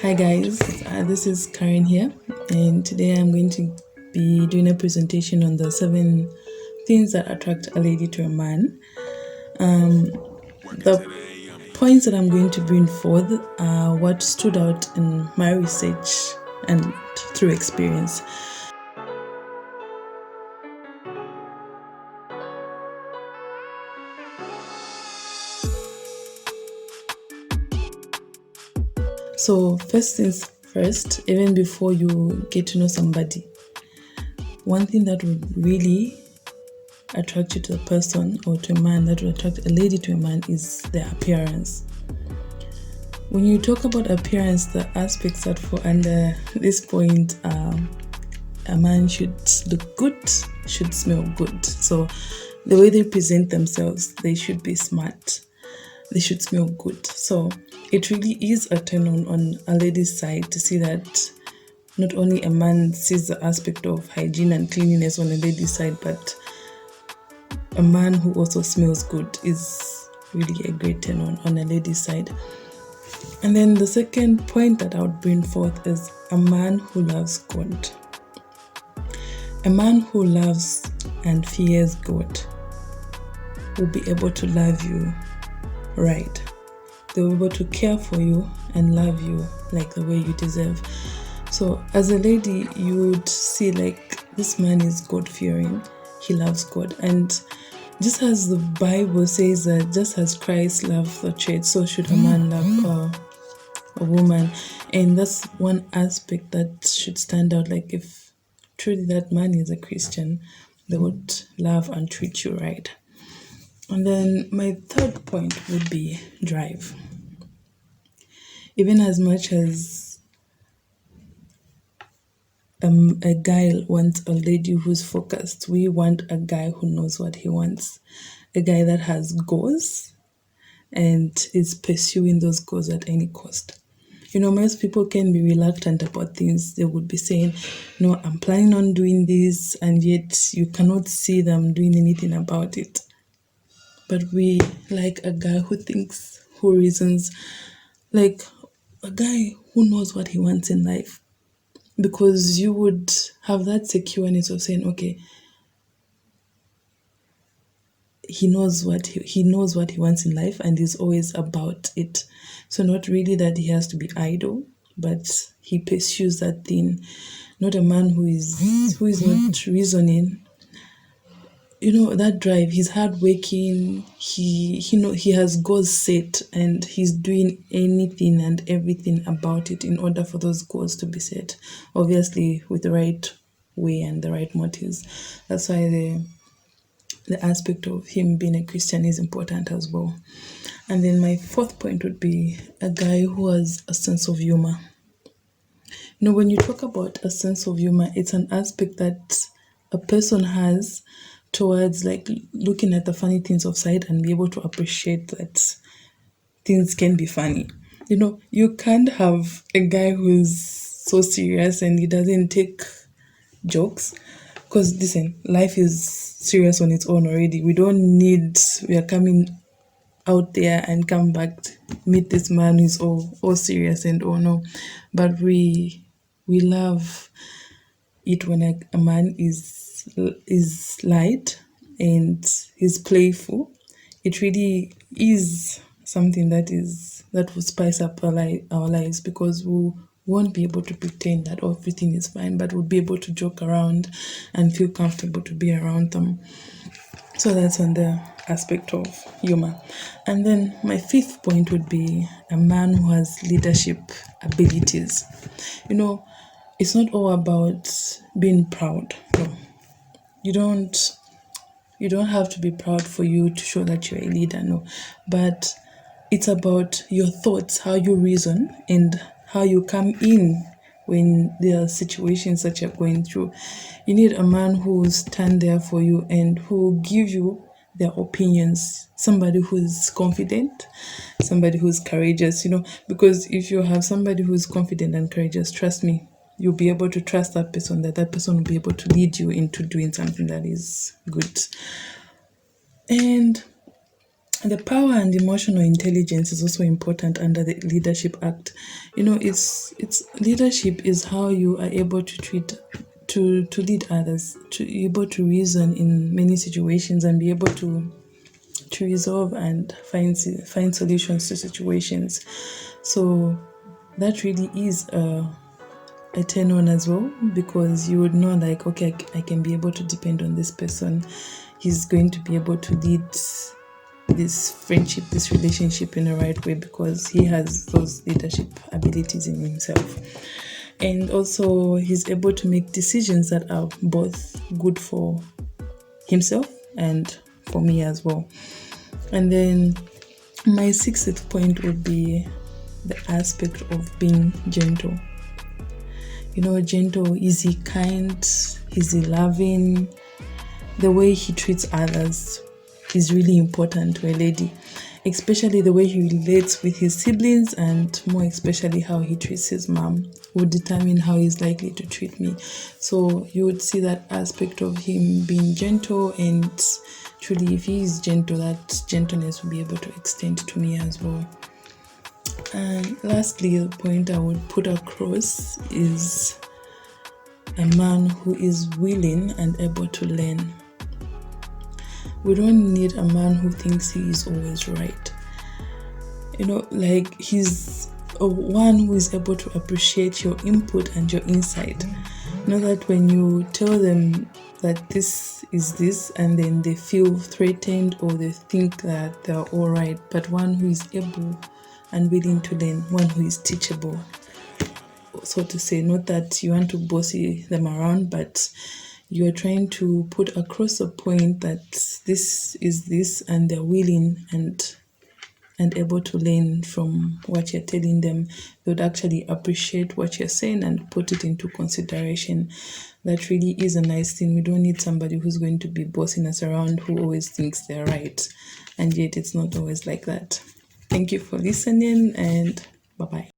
Hi guys, this is Karen here, and today I'm going to be doing a presentation on the 7 things that attract a lady to a man. The points that I'm going to bring forth are what stood out in my research and through experience. So first things first, even before you get to know somebody, one thing that would really attract you to a person or to a man, that would attract a lady to a man, is their appearance. When you talk about appearance, the aspects that fall under this point are a man should look good, should smell good. So the way they present themselves, they should be smart, they should smell good. So it really is a turn on a lady's side to see that not only a man sees the aspect of hygiene and cleanliness on a lady's side, but a man who also smells good is really a great turn on a lady's side. And then the second point that I would bring forth is a man who loves God. A man who loves and fears God will be able to love you right. They'll be able to care for you and love you like the way you deserve. So as a lady, you would see like this man is God-fearing, he loves God. And just as the Bible says that just as Christ loved the church, so should a man love a woman. And that's one aspect that should stand out. Like if truly that man is a Christian, they would love and treat you right. And then my third point would be drive. Even as much as a guy wants a lady who's focused, we want a guy who knows what he wants, a guy that has goals and is pursuing those goals at any cost. Most people can be reluctant about things. They would be saying, no, I'm planning on doing this, and yet you cannot see them doing anything about it. But we like a guy who thinks, who reasons, like a guy who knows what he wants in life. Because you would have that secureness of saying, okay, he knows what he knows what he wants in life and is always about it. So not really that he has to be idle, but he pursues that thing. Not a man who is not reasoning. That drive, he's hardworking, he has goals set and he's doing anything and everything about it in order for those goals to be set, obviously with the right way and the right motives. That's why the aspect of him being a Christian is important as well. And then my fourth point would be a guy who has a sense of humor. When you talk about a sense of humor, it's an aspect that a person has towards like looking at the funny things of side and be able to appreciate that things can be funny. You can't have a guy who's so serious and he doesn't take jokes, because listen, life is serious on its own already. We are coming out there and come back to meet this man who's all serious and no. But we love it when a man is light and is playful. It really is something that will spice up our lives, because we won't be able to pretend that everything is fine, but we'll be able to joke around and feel comfortable to be around them. So that's on the aspect of humor. And then my fifth point would be a man who has leadership abilities. It's not all about being proud. No. You don't have to be proud for you to show that you're a leader, no. But it's about your thoughts, how you reason, and how you come in when there are situations that you're going through. You need a man who will stand there for you and who will give you their opinions. Somebody who is confident, somebody who is courageous, because if you have somebody who is confident and courageous, trust me, you'll be able to trust that person will be able to lead you into doing something that is good. And The power and emotional intelligence is also important under the Leadership Act. It's leadership is how you are able to treat to lead others, to be able to reason in many situations and be able to resolve and find solutions to situations. So that really is a turn on as well, because you would know, like, okay, I can be able to depend on this person. He's going to be able to lead this friendship, this relationship in the right way, because he has those leadership abilities in himself. And also, he's able to make decisions that are both good for himself and for me as well. And then my sixth point would be the aspect of being gentle. Gentle, is he kind? Is he loving? The way he treats others is really important to a lady, especially the way he relates with his siblings, and more especially how he treats his mom would determine how he's likely to treat me. So you would see that aspect of him being gentle, and truly, if he is gentle, that gentleness will be able to extend to me as well. And lastly, the point I would put across is a man who is willing and able to learn. We don't need a man who thinks he is always right. Like, he's one who is able to appreciate your input and your insight. Not that when you tell them that this is this, and then they feel threatened or they think that they're all right, but one who is able and willing to learn, one who is teachable, so to say. Not that you want to bossy them around, but you're trying to put across a point that this is this, and they're willing and able to learn from what you're telling them. They would actually appreciate what you're saying and put it into consideration. That really is a nice thing. We don't need somebody who's going to be bossing us around, who always thinks they're right, and yet it's not always like that. Thank you for listening, and bye-bye.